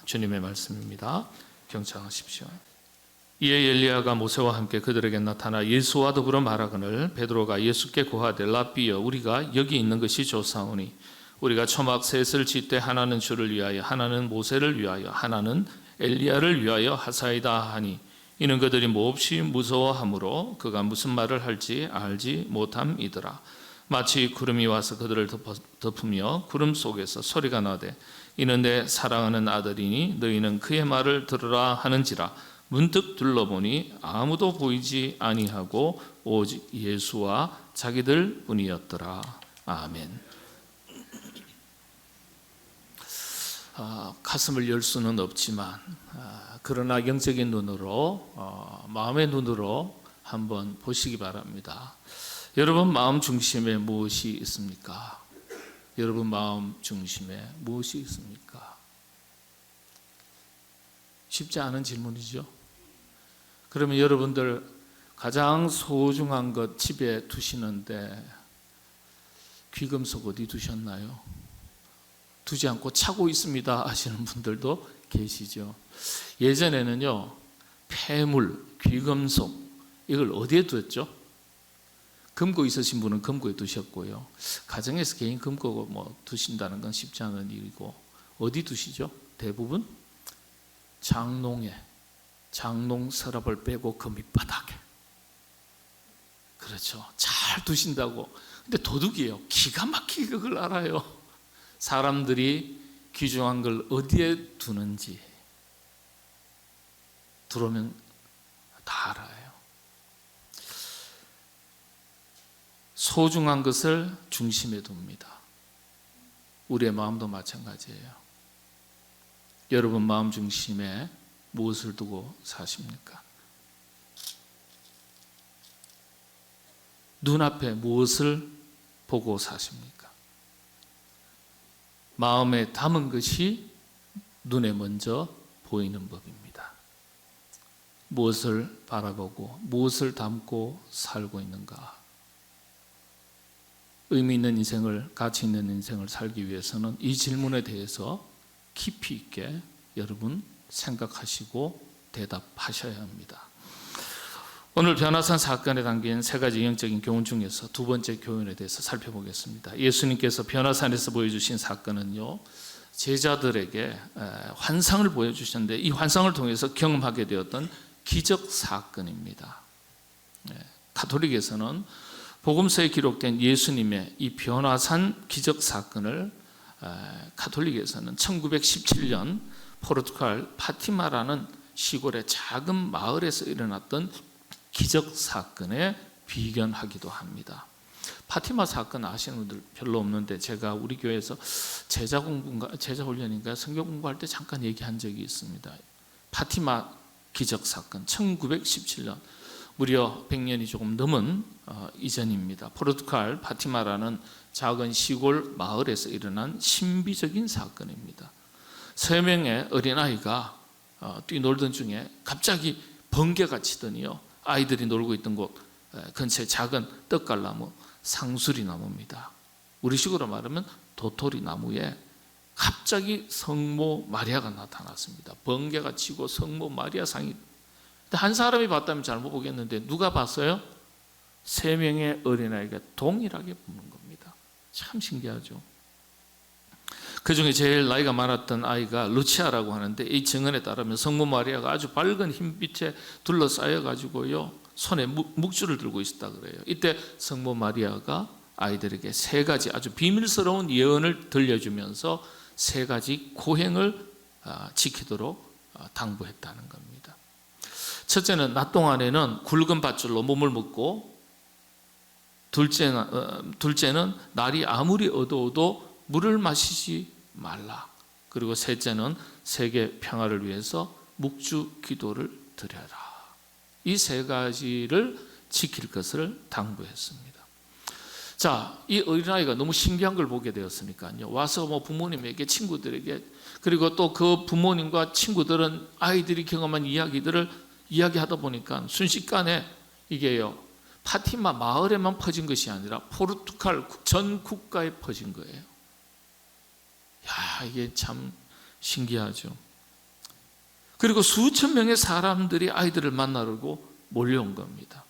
주님의 말씀입니다. 경청하십시오. 이에 엘리야가 모세와 함께 그들에게 나타나 예수와 더불어 말하거늘 베드로가 예수께 고하되 라삐여 우리가 여기 있는 것이 좋사오니 우리가 초막 셋을 짓되 하나는 주를 위하여 하나는 모세를 위하여 하나는 엘리야를 위하여 하사이다 하니 이는 그들이 몹시 무서워하므로 그가 무슨 말을 할지 알지 못함이더라. 마치 구름이 와서 그들을 덮으며 구름 속에서 소리가 나되 이는 내 사랑하는 아들이니 너희는 그의 말을 들으라 하는지라. 문득 둘러보니 아무도 보이지 아니하고 오직 예수와 자기들 뿐이었더라. 아멘. 가슴을 열 수는 없지만 그러나 영적인 눈으로 마음의 눈으로 한번 보시기 바랍니다. 여러분 마음 중심에 무엇이 있습니까? 여러분 마음 중심에 무엇이 있습니까? 쉽지 않은 질문이죠. 그러면 여러분들 가장 소중한 것 집에 두시는데 귀금속 어디 두셨나요? 두지 않고 차고 있습니다 하시는 분들도 계시죠. 예전에는요 폐물, 귀금속 이걸 어디에 두었죠? 금고 있으신 분은 금고에 두셨고요. 가정에서 개인 금고 두신다는 건 쉽지 않은 일이고 어디 두시죠? 대부분 장롱에, 장롱 서랍을 빼고 그 밑바닥에. 그렇죠. 잘 두신다고. 근데 도둑이에요. 기가 막히게 그걸 알아요. 사람들이 귀중한 걸 어디에 두는지 들어오면 다 알아요. 소중한 것을 중심에 둡니다. 우리의 마음도 마찬가지예요. 여러분 마음 중심에 무엇을 두고 사십니까? 눈앞에 무엇을 보고 사십니까? 마음에 담은 것이 눈에 먼저 보이는 법입니다. 무엇을 바라보고 무엇을 담고 살고 있는가? 의미 있는 인생을, 가치 있는 인생을 살기 위해서는 이 질문에 대해서 깊이 있게 여러분 생각하시고 대답하셔야 합니다. 오늘 변화산 사건에 담긴 세 가지 영적인 교훈 중에서 두 번째 교훈에 대해서 살펴보겠습니다. 예수님께서 변화산에서 보여주신 사건은요, 제자들에게 환상을 보여주셨는데 이 환상을 통해서 경험하게 되었던 기적 사건입니다. 가톨릭에서는 복음서에 기록된 예수님의 이 변화산 기적 사건을 가톨릭에서는 1917년 포르투갈 파티마라는 시골의 작은 마을에서 일어났던 기적 사건에 비견하기도 합니다. 파티마 사건 아시는 분들 별로 없는데 제가 우리 교회에서 제자 훈련인가 성경 공부할 때 잠깐 얘기한 적이 있습니다. 파티마 기적 사건 1917년 무려 100년이 조금 넘은 이전입니다. 포르투갈 파티마라는 작은 시골 마을에서 일어난 신비적인 사건입니다. 3명의 어린아이가 뛰놀던 중에 갑자기 번개가 치더니요, 아이들이 놀고 있던 곳 근처에 작은 떡갈나무, 상수리 나무입니다. 우리식으로 말하면 도토리 나무에 갑자기 성모 마리아가 나타났습니다. 번개가 치고 성모 마리아 상이, 한 사람이 봤다면 잘 못 보겠는데 누가 봤어요? 3명의 어린아이가 동일하게 보는 겁니다. 참 신기하죠. 그 중에 제일 나이가 많았던 아이가 루치아라고 하는데 이 증언에 따르면 성모 마리아가 아주 밝은 흰빛에 둘러싸여 가지고요 손에 묵주를 들고 있었다 그래요. 이때 성모 마리아가 아이들에게 3가지 아주 비밀스러운 예언을 들려주면서 3가지 고행을 지키도록 당부했다는 겁니다. 첫째는 낮 동안에는 굵은 밧줄로 몸을 묶고, 둘째는 날이 아무리 어두워도 물을 마시지 말라. 그리고 셋째는 세계 평화를 위해서 묵주 기도를 드려라. 이 3가지를 지킬 것을 당부했습니다. 자, 이 어린아이가 너무 신기한 걸 보게 되었으니까요, 와서 부모님에게, 친구들에게, 그리고 또 그 부모님과 친구들은 아이들이 경험한 이야기들을 이야기하다 보니까 순식간에 이게요, 파티마 마을에만 퍼진 것이 아니라 포르투갈 전 국가에 퍼진 거예요. 야, 이게 참 신기하죠. 그리고 수천 명의 사람들이 아이들을 만나려고 몰려온 겁니다.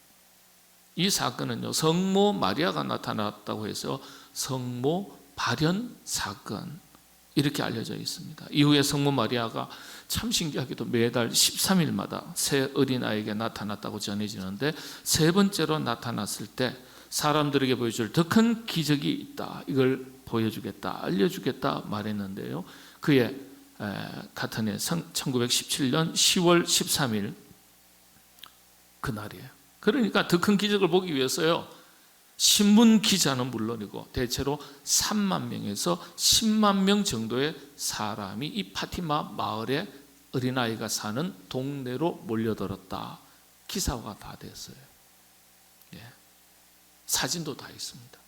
이 사건은요, 성모 마리아가 나타났다고 해서 성모 발현 사건 이렇게 알려져 있습니다. 이후에 성모 마리아가 참 신기하게도 매달 13일마다 새 어린아이에게 나타났다고 전해지는데, 세 번째로 나타났을 때 사람들에게 보여줄 더 큰 기적이 있다, 이걸 보여주겠다, 알려주겠다 말했는데요, 그의 같은 해 1917년 10월 13일 그날이에요. 그러니까 더 큰 기적을 보기 위해서요, 신문 기자는 물론이고 대체로 3만 명에서 10만 명 정도의 사람이 이 파티마 마을에 어린아이가 사는 동네로 몰려들었다, 기사화가 다 됐어요. 예. 사진도 다 있습니다.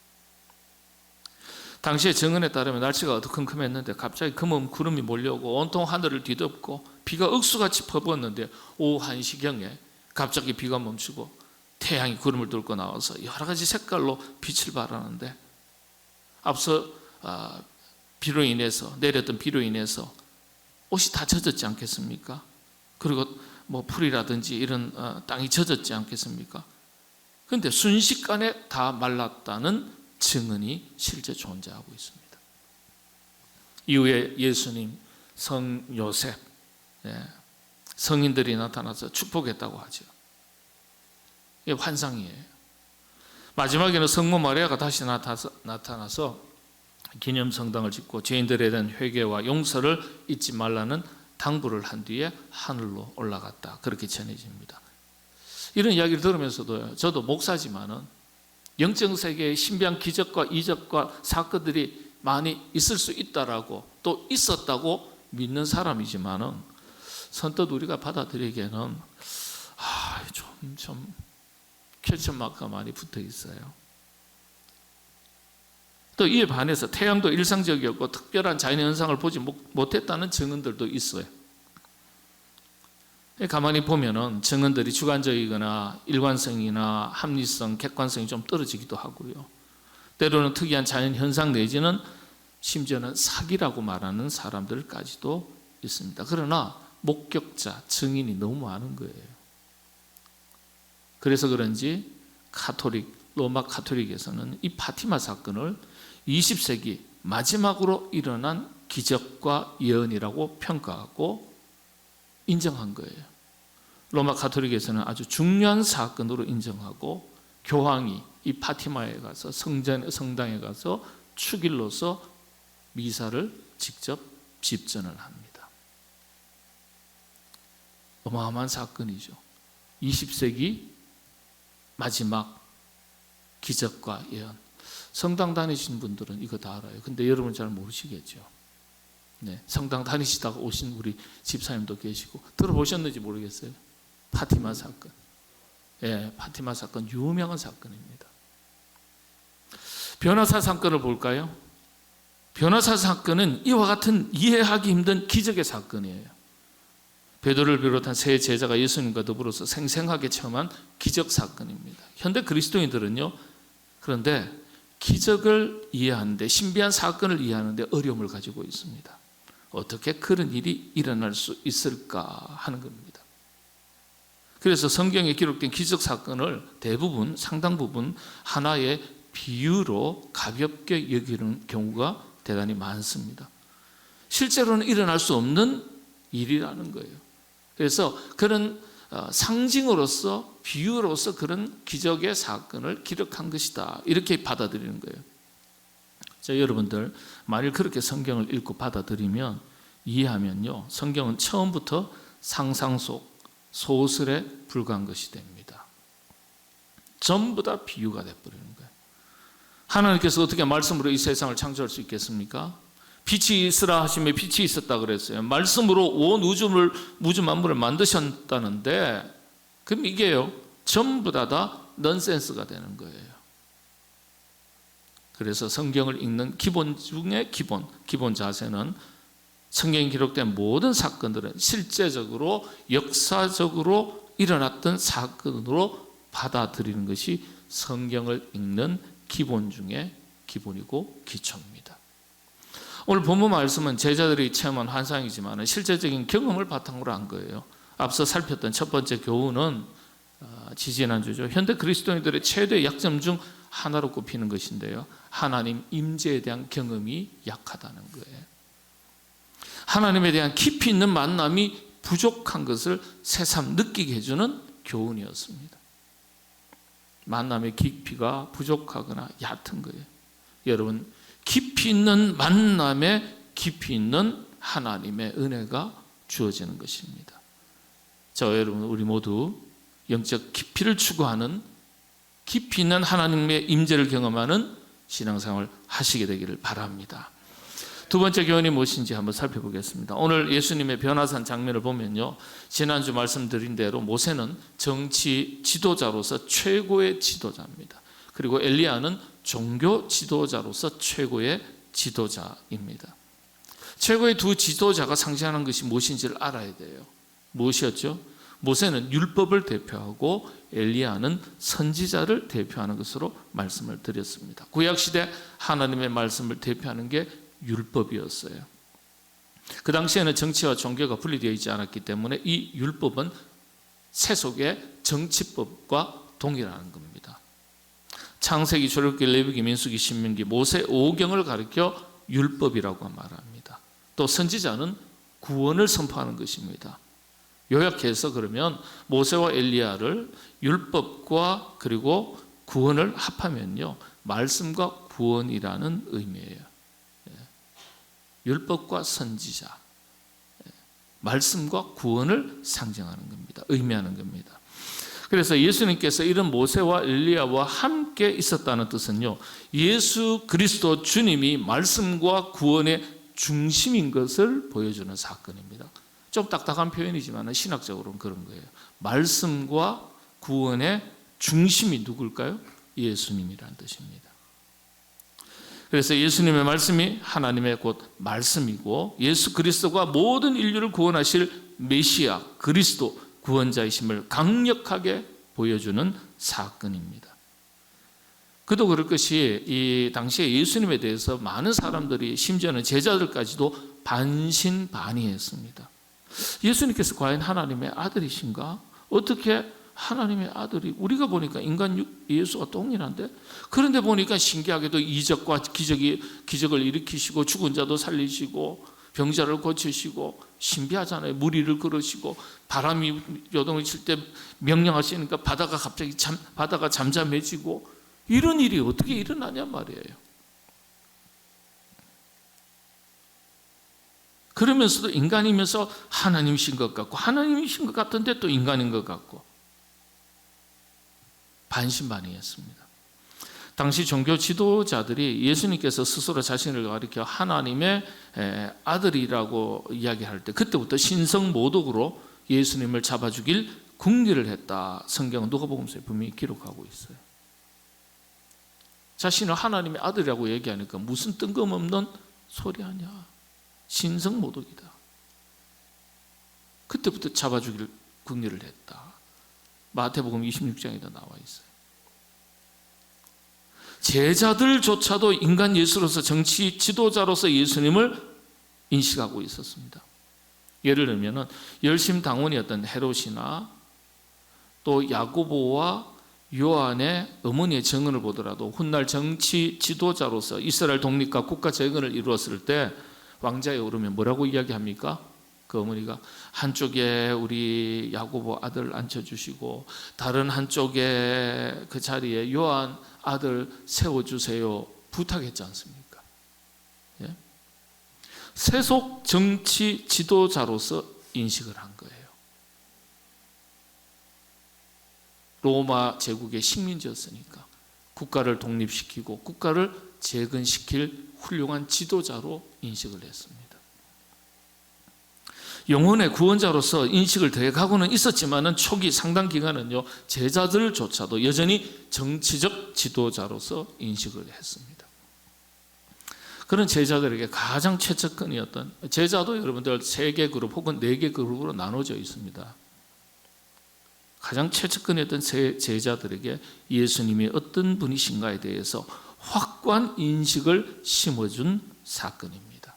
당시의 정언에 따르면 날씨가 어두컴컴했는데 갑자기 금은 구름이 몰려오고 온통 하늘을 뒤덮고 비가 억수같이 퍼부었는데, 오후 1시경에 갑자기 비가 멈추고 태양이 구름을 뚫고 나와서 여러 가지 색깔로 빛을 발하는데, 앞서 비로 인해서 내렸던 비로 인해서 옷이 다 젖었지 않겠습니까? 그리고 뭐 풀이라든지 이런 땅이 젖었지 않겠습니까? 그런데 순식간에 다 말랐다는 증언이 실제 존재하고 있습니다. 이후에 예수님, 성 요셉, 성인들이 나타나서 축복했다고 하죠. 이게 환상이에요. 마지막에는 성모 마리아가 다시 나타나서 기념성당을 짓고 죄인들에 대한 회개와 용서를 잊지 말라는 당부를 한 뒤에 하늘로 올라갔다, 그렇게 전해집니다. 이런 이야기를 들으면서도 저도 목사지만은 영적 세계의 신비한 기적과 이적과 사건들이 많이 있을 수 있다라고, 또 있었다고 믿는 사람이지만은 선뜻 우리가 받아들이기에는 좀 퀘스천마크가 많이 붙어 있어요. 또 이에 반해서 태양도 일상적이었고 특별한 자연현상을 보지 못했다는 증언들도 있어요. 가만히 보면은 증언들이 주관적이거나 일관성이나 합리성, 객관성이 좀 떨어지기도 하고요. 때로는 특이한 자연현상 내지는 심지어는 사기라고 말하는 사람들까지도 있습니다. 그러나 목격자, 증인이 너무 많은 거예요. 그래서 그런지 로마 가톨릭에서는 이 파티마 사건을 20세기 마지막으로 일어난 기적과 예언이라고 평가하고 인정한 거예요. 로마 가톨릭에서는 아주 중요한 사건으로 인정하고, 교황이 이 파티마에 가서 성당에 가서 축일로서 미사를 직접 집전을 합니다. 어마어마한 사건이죠. 20세기 마지막 기적과 예언. 성당 다니신 분들은 이거 다 알아요. 근데 여러분 잘 모르시겠죠. 네, 성당 다니시다가 오신 우리 집사님도 계시고 들어보셨는지 모르겠어요. 파티마 사건. 예, 파티마 사건 유명한 사건입니다. 변화사 사건을 볼까요? 변화사 사건은 이와 같은 이해하기 힘든 기적의 사건이에요. 베드로를 비롯한 세 제자가 예수님과 더불어서 생생하게 체험한 기적 사건입니다. 현대 그리스도인들은요, 그런데 기적을 이해하는데, 신비한 사건을 이해하는데 어려움을 가지고 있습니다. 어떻게 그런 일이 일어날 수 있을까 하는 겁니다. 그래서 성경에 기록된 기적 사건을 대부분, 상당 부분 하나의 비유로 가볍게 여기는 경우가 대단히 많습니다. 실제로는 일어날 수 없는 일이라는 거예요. 그래서 그런 상징으로서, 비유로서 그런 기적의 사건을 기록한 것이다, 이렇게 받아들이는 거예요. 자, 여러분들 만일 그렇게 성경을 읽고 받아들이면, 이해하면요, 성경은 처음부터 상상 속 소설에 불과한 것이 됩니다. 전부 다 비유가 돼버리는 거예요. 하나님께서 어떻게 말씀으로 이 세상을 창조할 수 있겠습니까? 빛이 있으라 하시며 빛이 있었다 그랬어요. 말씀으로 온 우주 만물을 만드셨다는데, 그럼 이게요, 전부 다 넌센스가 되는 거예요. 그래서 성경을 읽는 기본 중에 기본 자세는 성경에 기록된 모든 사건들은 실제적으로 역사적으로 일어났던 사건으로 받아들이는 것이 성경을 읽는 기본 중에 기본이고 기초입니다. 오늘 본문 말씀은 제자들이 체험한 환상이지만 실제적인 경험을 바탕으로 한 거예요. 앞서 살폈던 첫 번째 교훈은 지지난주죠. 현대 그리스도인들의 최대 약점 중 하나로 꼽히는 것인데요. 하나님 임재에 대한 경험이 약하다는 거예요. 하나님에 대한 깊이 있는 만남이 부족한 것을 새삼 느끼게 해주는 교훈이었습니다. 만남의 깊이가 부족하거나 얕은 거예요. 여러분, 깊이 있는 만남에 깊이 있는 하나님의 은혜가 주어지는 것입니다. 저와 여러분, 우리 모두 영적 깊이를 추구하는 깊이 있는 하나님의 임재를 경험하는 신앙생활을 하시게 되기를 바랍니다. 두 번째 교훈이 무엇인지 한번 살펴보겠습니다. 오늘 예수님의 변화산 장면을 보면요, 지난주 말씀드린 대로 모세는 정치 지도자로서 최고의 지도자입니다. 그리고 엘리야는 종교 지도자로서 최고의 지도자입니다. 최고의 두 지도자가 상징하는 것이 무엇인지를 알아야 돼요. 무엇이었죠? 모세는 율법을 대표하고 엘리야는 선지자를 대표하는 것으로 말씀을 드렸습니다. 구약시대 하나님의 말씀을 대표하는 게 율법이었어요. 그 당시에는 정치와 종교가 분리되어 있지 않았기 때문에 이 율법은 세속의 정치법과 동일하는 겁니다. 창세기, 출애굽기, 레위기, 민수기, 신명기, 모세 5경을 가리켜 율법이라고 말합니다. 또 선지자는 구원을 선포하는 것입니다. 요약해서 그러면 모세와 엘리야를 율법과 그리고 구원을 합하면요, 말씀과 구원이라는 의미예요. 율법과 선지자, 말씀과 구원을 상징하는 겁니다. 의미하는 겁니다. 그래서 예수님께서 이런 모세와 엘리야와 함께 있었다는 뜻은요, 예수 그리스도 주님이 말씀과 구원의 중심인 것을 보여주는 사건입니다. 좀 딱딱한 표현이지만 신학적으로는 그런 거예요. 말씀과 구원의 중심이 누굴까요? 예수님이라는 뜻입니다. 그래서 예수님의 말씀이 하나님의 곧 말씀이고 예수 그리스도가 모든 인류를 구원하실 메시아 그리스도 구원자이심을 강력하게 보여주는 사건입니다. 그도 그럴 것이 이 당시에 예수님에 대해서 많은 사람들이 심지어는 제자들까지도 반신반의했습니다. 예수님께서 과연 하나님의 아들이신가? 어떻게 하나님의 아들이, 우리가 보니까 인간 예수가 동일한데, 그런데 보니까 신기하게도 이적과 기적을 일으키시고 죽은 자도 살리시고 병자를 고치시고 신비하잖아요. 무리를 걸으시고 바람이 요동을 칠 때 명령하시니까 바다가 잠잠해지고, 이런 일이 어떻게 일어나냔 말이에요. 그러면서도 인간이면서 하나님이신 것 같고 하나님이신 것 같은데 또 인간인 것 같고 반신반의했습니다. 당시 종교 지도자들이 예수님께서 스스로 자신을 가리켜 하나님의 아들이라고 이야기할 때 그때부터 신성모독으로 예수님을 잡아 죽일 궁리를 했다. 성경은 누가복음서에 분명히 기록하고 있어요. 자신을 하나님의 아들이라고 얘기하니까 무슨 뜬금없는 소리 하냐. 신성모독이다. 그때부터 잡아 죽일 궁리를 했다. 마태복음 26장에도 나와 있어요. 제자들조차도 인간 예수로서 정치 지도자로서 예수님을 인식하고 있었습니다. 예를 들면 열심당원이었던 헤롯이나 또 야고보와 요한의 어머니의 증언을 보더라도 훗날 정치 지도자로서 이스라엘 독립과 국가 재건을 이루었을 때 왕자에 오르면 뭐라고 이야기합니까? 그 어머니가 한쪽에 우리 야고보 아들 앉혀주시고 다른 한쪽에 그 자리에 요한 아들 세워주세요 부탁했지 않습니까? 예? 세속 정치 지도자로서 인식을 한 거예요. 로마 제국의 식민지였으니까 국가를 독립시키고 국가를 재건시킬 훌륭한 지도자로 인식을 했습니다. 영혼의 구원자로서 인식을 되어가고는 있었지만 초기 상당 기간은요, 제자들조차도 여전히 정치적 지도자로서 인식을 했습니다. 그런 제자들에게 가장 최측근이었던, 제자도 여러분들 3개 그룹 혹은 4개 그룹으로 나눠져 있습니다. 가장 최측근이었던 제자들에게 예수님이 어떤 분이신가에 대해서 확고한 인식을 심어준 사건입니다.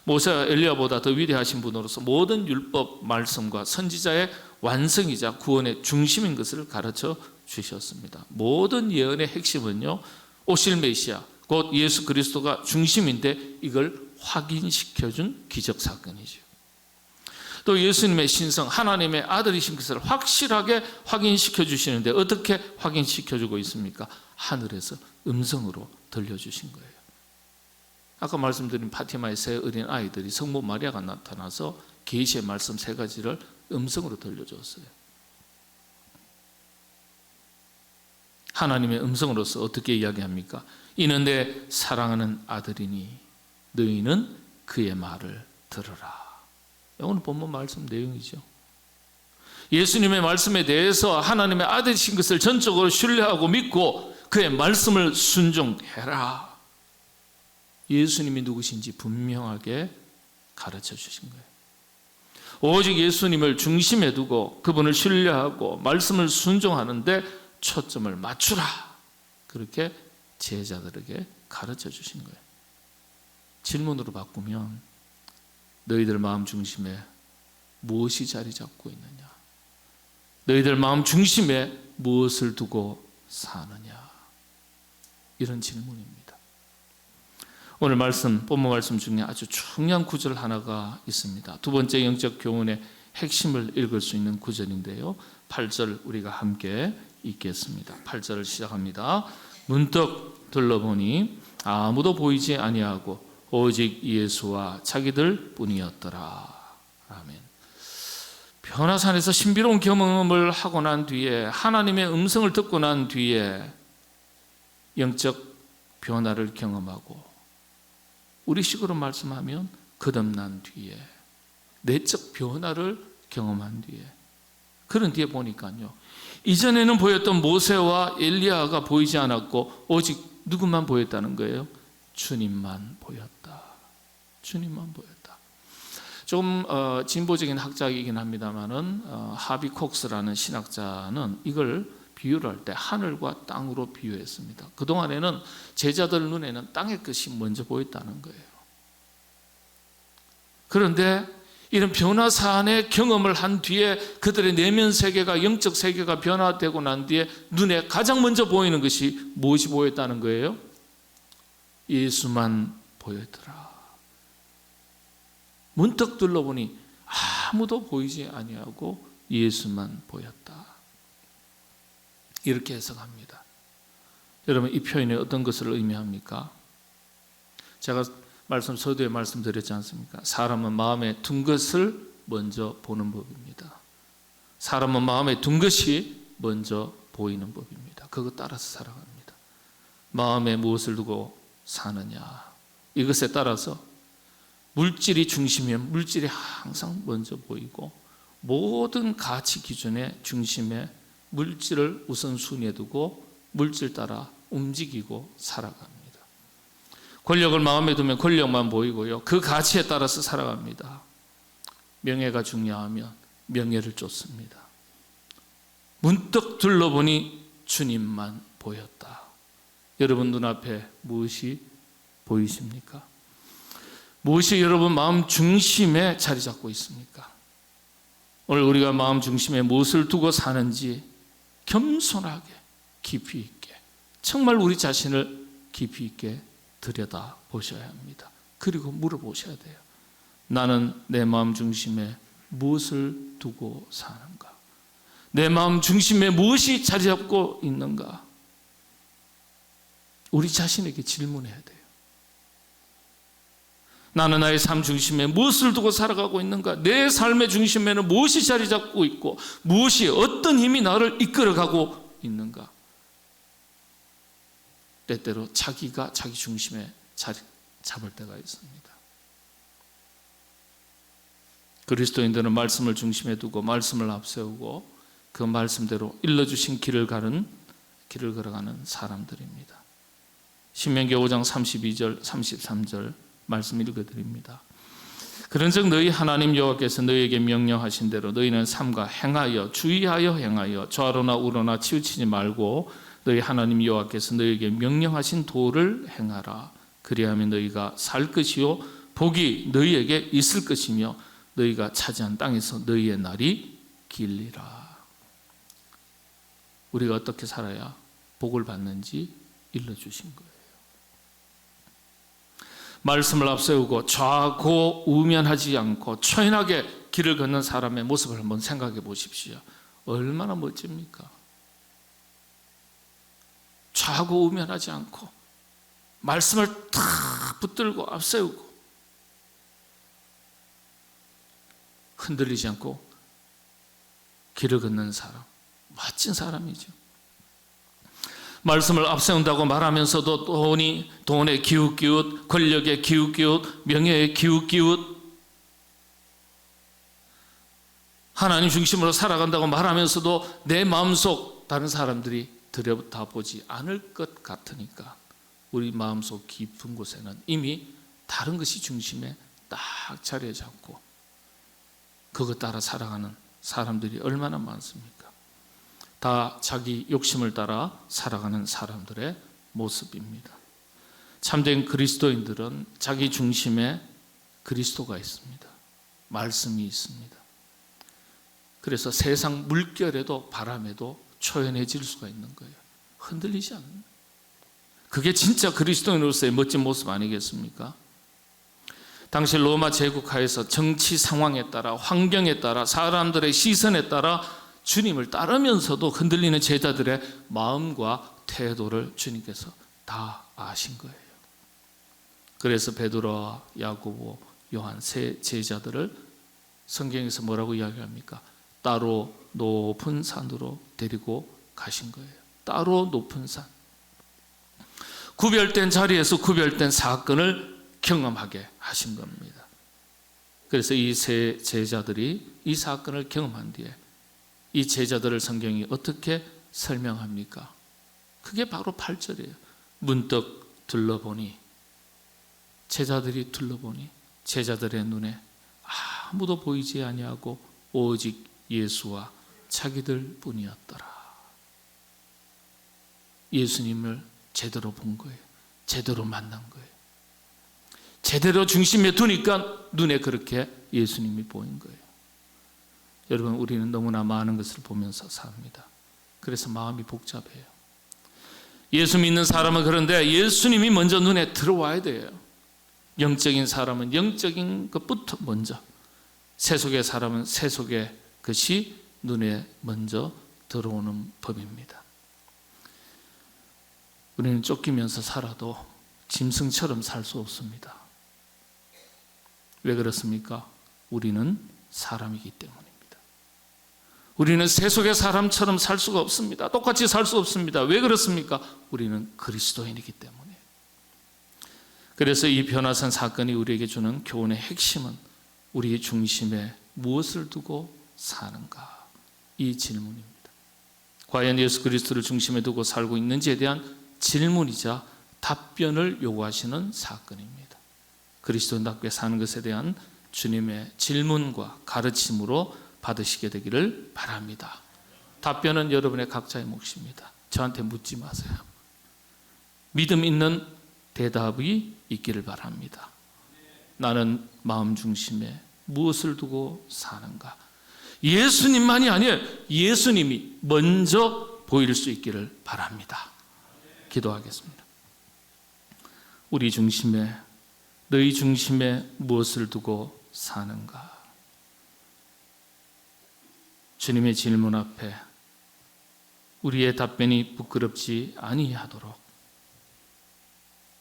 모세와 엘리야보다 더 위대하신 분으로서 모든 율법 말씀과 선지자의 완성이자 구원의 중심인 것을 가르쳐 주셨습니다. 모든 예언의 핵심은요, 오실 메시아 곧 예수 그리스도가 중심인데 이걸 확인시켜준 기적사건이죠. 또 예수님의 신성, 하나님의 아들이신 것을 확실하게 확인시켜 주시는데 어떻게 확인시켜 주고 있습니까? 하늘에서 음성으로 들려주신 거예요. 아까 말씀드린 파티마의 세 어린 아이들이 성모 마리아가 나타나서 계시의 말씀 세 가지를 음성으로 들려줬어요. 하나님의 음성으로서 어떻게 이야기합니까? 이는 내 사랑하는 아들이니 너희는 그의 말을 들으라. 오늘 본문 말씀 내용이죠. 예수님의 말씀에 대해서 하나님의 아들이신 것을 전적으로 신뢰하고 믿고 그의 말씀을 순종해라. 예수님이 누구신지 분명하게 가르쳐 주신 거예요. 오직 예수님을 중심에 두고 그분을 신뢰하고 말씀을 순종하는데 초점을 맞추라. 그렇게 제자들에게 가르쳐 주신 거예요. 질문으로 바꾸면 너희들 마음 중심에 무엇이 자리 잡고 있느냐? 너희들 마음 중심에 무엇을 두고 사느냐? 이런 질문입니다. 오늘 말씀, 본문 말씀 중에 아주 중요한 구절 하나가 있습니다. 두 번째 영적 교훈의 핵심을 읽을 수 있는 구절인데요. 8절 우리가 함께 읽겠습니다. 8절을 시작합니다. 문득 둘러보니 아무도 보이지 아니하고 오직 예수와 자기들 뿐이었더라. 아멘. 변화산에서 신비로운 경험을 하고 난 뒤에, 하나님의 음성을 듣고 난 뒤에 영적 변화를 경험하고, 우리식으로 말씀하면 거듭난 뒤에, 내적 변화를 경험한 뒤에, 그런 뒤에 보니까요, 이전에는 보였던 모세와 엘리야가 보이지 않았고 오직 누구만 보였다는 거예요? 주님만 보였다. 주님만 보였다. 조금 진보적인 학자이긴 합니다만은 하비 콕스라는 신학자는 이걸 비유를 할 때 하늘과 땅으로 비유했습니다. 그동안에는 제자들 눈에는 땅의 것이 먼저 보였다는 거예요. 그런데 이런 변화사안의 경험을 한 뒤에 그들의 내면 세계가, 영적 세계가 변화되고 난 뒤에 눈에 가장 먼저 보이는 것이 무엇이 보였다는 거예요? 예수만 보였더라. 문득 둘러보니 아무도 보이지 아니하고 예수만 보였다. 이렇게 해석합니다. 여러분, 이 표현이 어떤 것을 의미합니까? 제가 서두에 말씀드렸지 않습니까? 사람은 마음에 둔 것을 먼저 보는 법입니다. 사람은 마음에 둔 것이 먼저 보이는 법입니다. 그거 따라서 살아갑니다. 마음에 무엇을 두고 사느냐, 이것에 따라서 물질이 중심이면 물질이 항상 먼저 보이고, 모든 가치 기준의 중심에 물질을 우선순위에 두고 물질 따라 움직이고 살아갑니다. 권력을 마음에 두면 권력만 보이고요, 그 가치에 따라서 살아갑니다. 명예가 중요하면 명예를 쫓습니다. 문득 둘러보니 주님만 보였다. 여러분 눈앞에 무엇이 보이십니까? 무엇이 여러분 마음 중심에 자리 잡고 있습니까? 오늘 우리가 마음 중심에 무엇을 두고 사는지 겸손하게, 깊이 있게, 정말 우리 자신을 깊이 있게 들여다 보셔야 합니다. 그리고 물어보셔야 돼요. 나는 내 마음 중심에 무엇을 두고 사는가? 내 마음 중심에 무엇이 자리 잡고 있는가? 우리 자신에게 질문해야 돼요. 나는 나의 삶 중심에 무엇을 두고 살아가고 있는가? 내 삶의 중심에는 무엇이 자리 잡고 있고, 무엇이, 어떤 힘이 나를 이끌어가고 있는가? 때때로 자기가 자기 중심에 자리 잡을 때가 있습니다. 그리스도인들은 말씀을 중심에 두고 말씀을 앞세우고 그 말씀대로 일러주신 길을 걸어가는 사람들입니다. 신명기 5장 32절 33절 말씀 읽어드립니다. 그런즉 너희 하나님 여호와께서 너희에게 명령하신 대로 너희는 삼가 행하여 주의하여 행하여 좌로나 우로나 치우치지 말고 너희 하나님 여호와께서 너희에게 명령하신 도를 행하라. 그리하면 너희가 살 것이요 복이 너희에게 있을 것이며 너희가 차지한 땅에서 너희의 날이 길리라. 우리가 어떻게 살아야 복을 받는지 일러주신 거예요. 말씀을 앞세우고 좌고우면하지 않고 초연하게 길을 걷는 사람의 모습을 한번 생각해 보십시오. 얼마나 멋집니까? 좌고우면하지 않고 말씀을 탁 붙들고 앞세우고 흔들리지 않고 길을 걷는 사람, 멋진 사람이죠. 말씀을 앞세운다고 말하면서도 돈에 기웃기웃, 권력에 기웃기웃, 명예에 기웃기웃, 하나님 중심으로 살아간다고 말하면서도 내 마음속 다른 사람들이 들여다보지 않을 것 같으니까 우리 마음속 깊은 곳에는 이미 다른 것이 중심에 딱 자리에 잡고 그것 따라 살아가는 사람들이 얼마나 많습니까? 다 자기 욕심을 따라 살아가는 사람들의 모습입니다. 참된 그리스도인들은 자기 중심에 그리스도가 있습니다. 말씀이 있습니다. 그래서 세상 물결에도 바람에도 초연해질 수가 있는 거예요. 흔들리지 않는. 그게 진짜 그리스도인으로서의 멋진 모습 아니겠습니까? 당시 로마 제국하에서 정치 상황에 따라, 환경에 따라, 사람들의 시선에 따라 주님을 따르면서도 흔들리는 제자들의 마음과 태도를 주님께서 다 아신 거예요. 그래서 베드로와 야고보, 요한 세 제자들을 성경에서 뭐라고 이야기합니까? 따로 높은 산으로 데리고 가신 거예요. 따로 높은 산. 구별된 자리에서 구별된 사건을 경험하게 하신 겁니다. 그래서 이 세 제자들이 이 사건을 경험한 뒤에 이 제자들을 성경이 어떻게 설명합니까? 그게 바로 8절이에요. 문득 둘러보니, 제자들이 둘러보니 제자들의 눈에 아무도 보이지 아니하고 오직 예수와 자기들 뿐이었더라. 예수님을 제대로 본 거예요. 제대로 만난 거예요. 제대로 중심에 두니까 눈에 그렇게 예수님이 보인 거예요. 여러분, 우리는 너무나 많은 것을 보면서 삽니다. 그래서 마음이 복잡해요. 예수 믿는 사람은 그런데 예수님이 먼저 눈에 들어와야 돼요. 영적인 사람은 영적인 것부터 먼저, 세속의 사람은 세속의 것이 눈에 먼저 들어오는 법입니다. 우리는 쫓기면서 살아도 짐승처럼 살 수 없습니다. 왜 그렇습니까? 우리는 사람이기 때문입니다. 우리는 세속의 사람처럼 살 수가 없습니다. 똑같이 살 수 없습니다. 왜 그렇습니까? 우리는 그리스도인이기 때문에. 그래서 이 변화산 사건이 우리에게 주는 교훈의 핵심은 우리의 중심에 무엇을 두고 사는가? 이 질문입니다. 과연 예수 그리스도를 중심에 두고 살고 있는지에 대한 질문이자 답변을 요구하시는 사건입니다. 그리스도인답게 사는 것에 대한 주님의 질문과 가르침으로 받으시게 되기를 바랍니다. 답변은 여러분의 각자의 몫입니다. 저한테 묻지 마세요. 믿음 있는 대답이 있기를 바랍니다. 나는 마음 중심에 무엇을 두고 사는가? 예수님만이 아니에요. 예수님이 먼저 보일 수 있기를 바랍니다. 기도하겠습니다. 우리 중심에, 너희 중심에 무엇을 두고 사는가? 주님의 질문 앞에 우리의 답변이 부끄럽지 아니하도록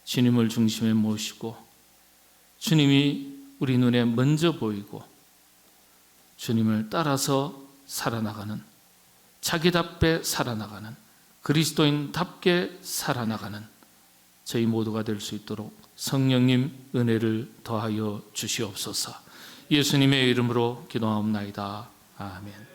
주님을 중심에 모시고 주님이 우리 눈에 먼저 보이고 주님을 따라서 살아나가는, 자기답게 살아나가는, 그리스도인답게 살아나가는 저희 모두가 될 수 있도록 성령님 은혜를 더하여 주시옵소서. 예수님의 이름으로 기도하옵나이다. 아멘.